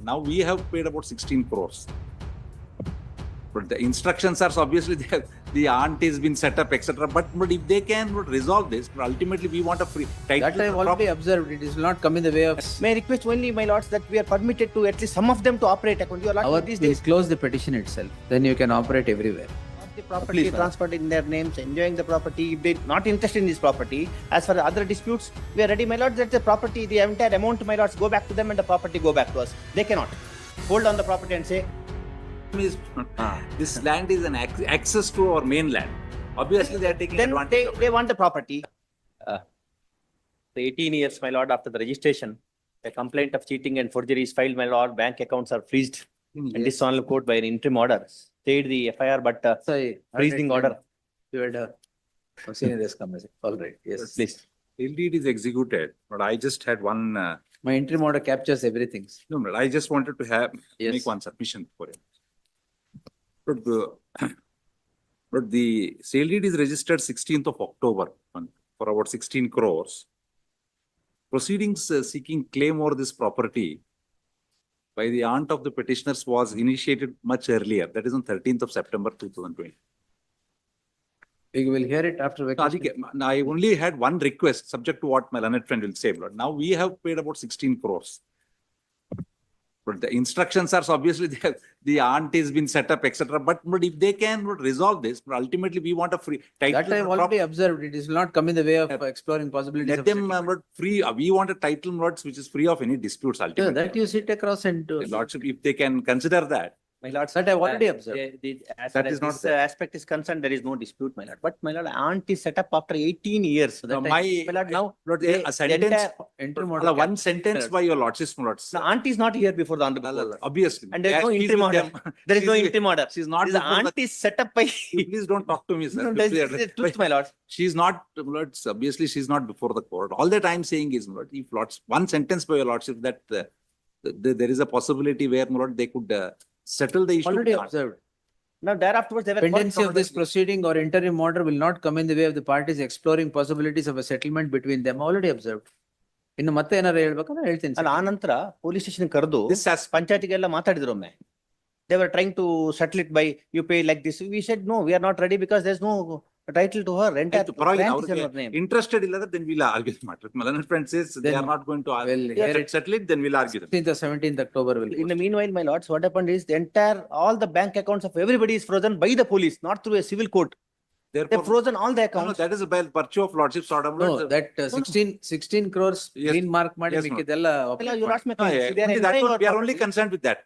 Now we have paid about 16 crores. But the instructions are, so obviously the aunt has been set up, etc. But if they can resolve this, but ultimately we want a free title. That I have already observed. It will not come in the way of. May I request only, my lords, that we are permitted to at least some of them to operate account. You are Our these will days. close the petition itself. Then you can operate everywhere. The property Please, madam. transferred in their names, enjoying the property. If they're not interested in this property, as for the other disputes, we are ready, my lords, that the property, the entire amount, my lords, go back to them and the property go back to us. They cannot hold on the property and say, This land is an access to our mainland. Obviously, they are taking then advantage of it. they want the property. The 18 years, my lord, after the registration, a complaint of cheating and forgery is filed, my lord. Bank accounts are freezed. And this honorable court by an interim order stayed the FIR, but Sorry. freezing order. You had senior has come. All right. Yes. Please. LDD is executed, but I just had one. My interim order captures everything. No, but I just wanted to Yes. make one submission for him. But the sale deed is registered 16th of October for about 16 crores. Proceedings seeking claim over this property by the aunt of the petitioners was initiated much earlier. That is on 13th of September 2020. We will hear it after vacation. Adhike, I only had one request, subject to what my learned friend will say. But now we have paid about 16 crores. But the instructions are, so obviously the aunt has been set up, etc. But if they can resolve this, but ultimately we want a free title. That I have already observed. It will not come in the way of exploring possibilities. Let of them settlement. free. We want a title which is free of any disputes Yeah, ultimately. that you sit across and do. Lordship, if they can consider that. My lords, That I have already observed. as That far as is not this there. aspect is concerned, there is no dispute, my lord. But my lord, aunt is set up after 18 years. So Now, that my lord, now Lord, they- a sentence, entire- Interim one order. sentence by your lordship, lords. the aunt is not here before the honorable court. Obviously. And there is Yeah, no she's interim with order. them. There is no She's- interim order. She's not The before aunt is set up by. Please don't talk to me, sir. No, that is the truth, my lord. She's not, Lords, obviously she's not before the court. All that I'm saying is, Lord, if Lords, one sentence by your Lordship that there is a possibility where, Lord, they could settle the issue. Already observed. Now thereafter they were. Pendency of this proceeding or interim order will not come in the way of the parties exploring possibilities of a settlement between them. Already observed. ಇನ್ನು ಮತ್ತೆ ಏನಾರು ಹೇಳ್ಬೇಕಂದ್ರೆ ಹೇಳ್ತೀನಿ ಅಲ್ಲ ಆ ನಂತರ police station ಕರೆದು This has, ಪಂಚಾಯತಿಗೆಲ್ಲ ಮಾತಾಡಿದ್ರು ಒಮ್ಮೆ. They were trying to settle it by you pay like this. We said no, we are not ready because there's no title to her. Entire ಆಯ್ತು, ಪರವಾಗಿಲ್ಲ, grant is in ಅವ್ರಿಗೆ her name. interested ಇಲ್ಲ, then we'll argue the matter. My learned friend says they Then are not going to we'll hear it. settle it, then we'll argue them. 16th or 17th October will. In the meanwhile, my lords, what happened is the entire, all the bank accounts of everybody is frozen by the police, not through a civil court. They've Therefore, frozen all the no, accounts. that is by virtue of Lordship's order. No, Lord. that 16 crores Yes. green mark ಮಾಡಿ Yes, ma'am. ಮಿಕ್ಕಿದೆಲ್ಲ Well, you lost my No, claim. yeah, They are only that enjoying one, our we are only property. concerned with that.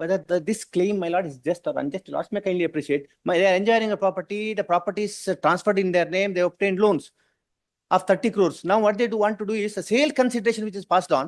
Whether this claim, my lord, is just or unjust, lords may kindly appreciate. They are enjoying a property, the property is transferred in their name, they obtained loans of 30 crores. Now what they do want to do is a sale consideration which is passed on.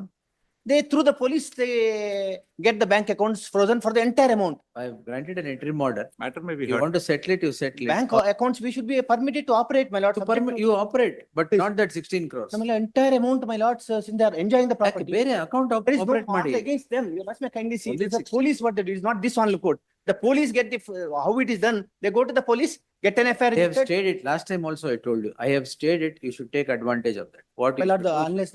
They, through the police, they get the bank accounts frozen for the entire amount. I have granted an interim order. Matter may be You heard. want to settle it, you settle it. Bank accounts, we should be permitted to operate, my lord. To subject permit, to- you operate, but Please. not that 16 crores. No, my lord, entire amount, my lords, since they are enjoying the property. ಬೇರೆ account There is no operate mark ಮಾಡಿ. against them. You must may kindly see. Only It is the 16. police what they do. It is not this one court. The police get the, how it is done. They go to the police, get an FIR They have registered. stayed it. Last time also I told you. I have stayed it. You should take advantage of that. What My you lord, should do- unless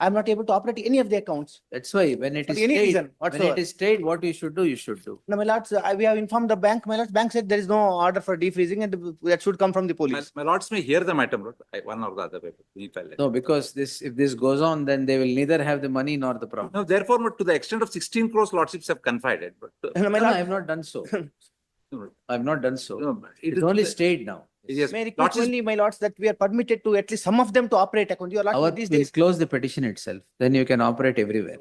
I am not able to operate any of the accounts. That's why when it For is any stayed, reason when whatsoever. it is stayed, what you should do, you should do. No, my lords, we have informed the bank, my lords, bank said there is no order for defreezing and that should come from the My, police. my lords may hear the matter, Lord. One or the other way. If I let. No, because if this goes on, then they will neither have the money nor the property. Now, therefore, to the extent of 16 crores, Lordships have confided, but No, my No, I lord, have not done so. no, I have not done so. no, it It's is only the- stayed now. Yes, may I request Lordships- only, my lords, that we are permitted to at least some of them to operate account. You are Our not these will days. close the petition itself. Then you can operate everywhere.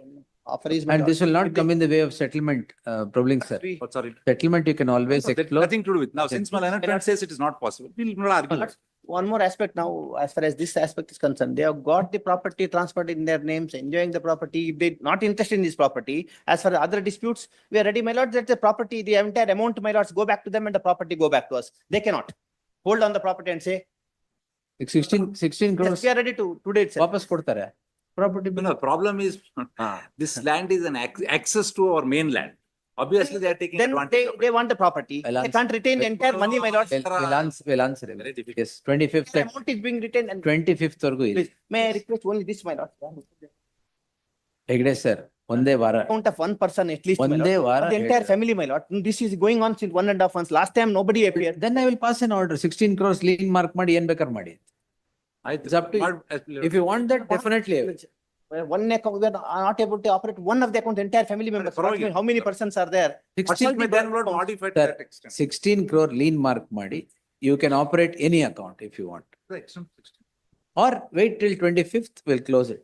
Offer is, my And lord. this will not If they- come in the way of settlement, Prabling sir. we- Oh, sorry. Settlement you can always No, that explore. nothing to do with. Now, Okay. since my learned friend says it is not possible, we'll not argue. But one more aspect now, as far as this aspect is concerned, they have got the property transferred in their names, enjoying the property. If they not interested in this property, as for the other disputes, we are ready, my lords, that the property, the entire amount, my lords, go back to them and the property go back to us. They cannot hold on the property and say, 16 yes, crores we are ready to today itself. ವಾಪಸ್ ಕೊಡ್ತಾರೆ. Property bill. No, problem is this land is an access to our mainland. Obviously, they are taking Then advantage of it. they want the property. Well, They can't retain the entire money, my lords. We'll answer it. Very difficult. Yes, 25th, The amount is being retained and 25th ವರೆಗೂ ಇದೆ. please, may I request only this, my lord. Hegde sir, ಒಂದೇ ವಾರ. Account of one person at least, my lord. ಒಂದೇ ವಾರ. Of the entire ಹೇಳಿದೆ. family, my lord. This is going on since 1.5 months. Last time nobody appeared. Then I will pass an order, 16 crores lien mark ಮಾಡಿ ಏನ್ ಬೇಕಾದ್ರೆ ಮಾಡಿ. It's up to you. If you want that, definitely. I will. One account, we are not able to operate one of the account, entire family members. Provide. How many persons are there? 16 May then not modify to Sir, that extent. 16 crore lien mark ಮಾಡಿ, you can operate any account if you want. The extent 16. Or wait till 25th, we'll close it.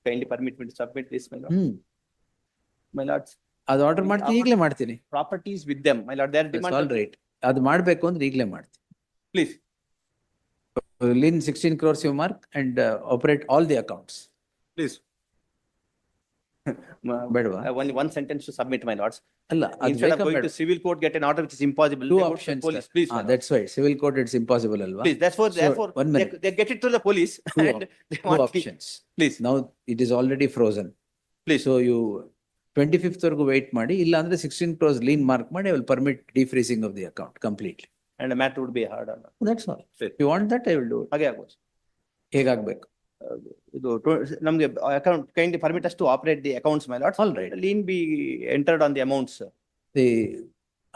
Kindly permit me to submit this, my lord. My lords, ಅದು order ಮಾಡ್ತೀನಿ, ಈಗಲೇ ಮಾಡ್ತೀನಿ. properties with them, my lord, they are That's all demanded. right. ಅದು ಮಾಡ್ಬೇಕು ಅಂದ್ರೆ ಈಗಲೇ ಮಾಡ್ತೀನಿ. Please. Lien 16 crores you mark and operate all the accounts. Please. ಬೇಡವಾ? I have only one sentence to submit, my lords. ಅಲ್ಲ, ಅದು Instead of ಬೇಕಾ going ಬೇಡ? to civil court, get an order which is impossible. Two they go to the options, police, sir. please, my lord. That's why civil court it's impossible alwa. Please, therefore, So, therefore, one minute. they get it to the police Two and they Two want, options. please, Now it is already frozen. please. So you 25th ವರೆಗೂ wait ಮಾಡಿ, ಇಲ್ಲ ಅಂದ್ರೆ 16 crores lien mark ಮಾಡಿ, I will permit defreezing of the account completely. And the matter would be hard on. That's all. Sure. If you want that, I will do it. ಹಾಗೆ ಆಗ್ಬೋದು. ಹೇಗಾಗ್ಬೇಕು? ಇದು ನಮ್ಗೆ account kindly permit us to operate the accounts, my lords. All right. Lien be entered on the amounts. They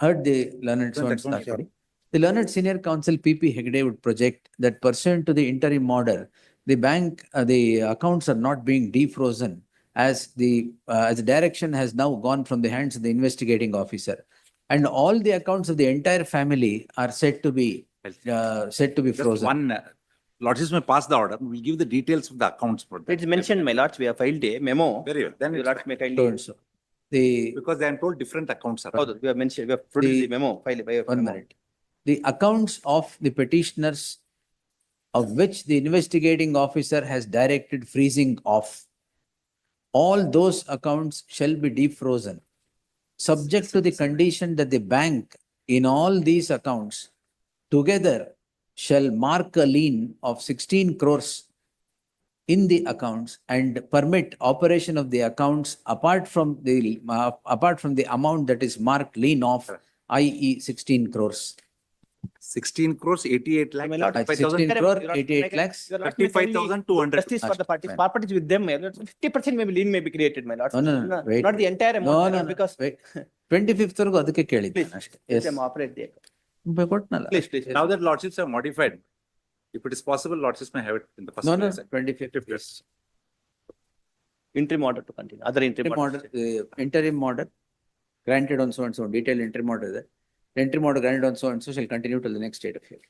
heard the learned Don't ones account, already. The learned senior counsel PP Hegde would project that pursuant to the interim order, the bank, the accounts are not being defrozen as the direction has now gone from the hands of the investigating officer. And all the accounts of the entire family are said to be Just frozen. one, Lordships may pass the order. We'll give the details of the accounts for that. It's mentioned, my lords, we have filed a memo. Very well. Then Your it's lords fine. may So kindly. and so. The, Because I am told different accounts are. ಹೌದು, we have mentioned, we have produced The- the memo, filed by. one minute. The accounts of the petitioners of which the investigating officer has directed freezing of, all those accounts shall be defrozen, subject to the condition that the bank in all these accounts together shall mark a lien of 16 crores in the accounts and permit operation of the accounts apart from the amount that is marked lien of, i.e. 16 crores. 16 crores, 88 lakh, My lord, 35,000, 16 crore, 88 lakhs. 35,200. Justice for the parties, Fine. properties with them, my lord, 50% maybe lien may be created, my lord. No, no, no, wait. Not the entire No, amount, my no, lord, no, because. wait. 25th ವರೆಗೂ ಅದಕ್ಕೆ ಕೇಳಿದ್ದೆ Please, ಅಷ್ಟೇ. let Yes. them operate the account. ಕೊಟ್ನಲ್ಲ. Please, please. Now that Lordships have modified, if it is possible, Lordships may have it in the first No, no, place. 25th. Yes. Interim order to continue, other interim Interim orders. order, interim order granted on so and so, detailed interim order ಇದೆ. Interim order granted on so and so shall continue till the next date of hearing.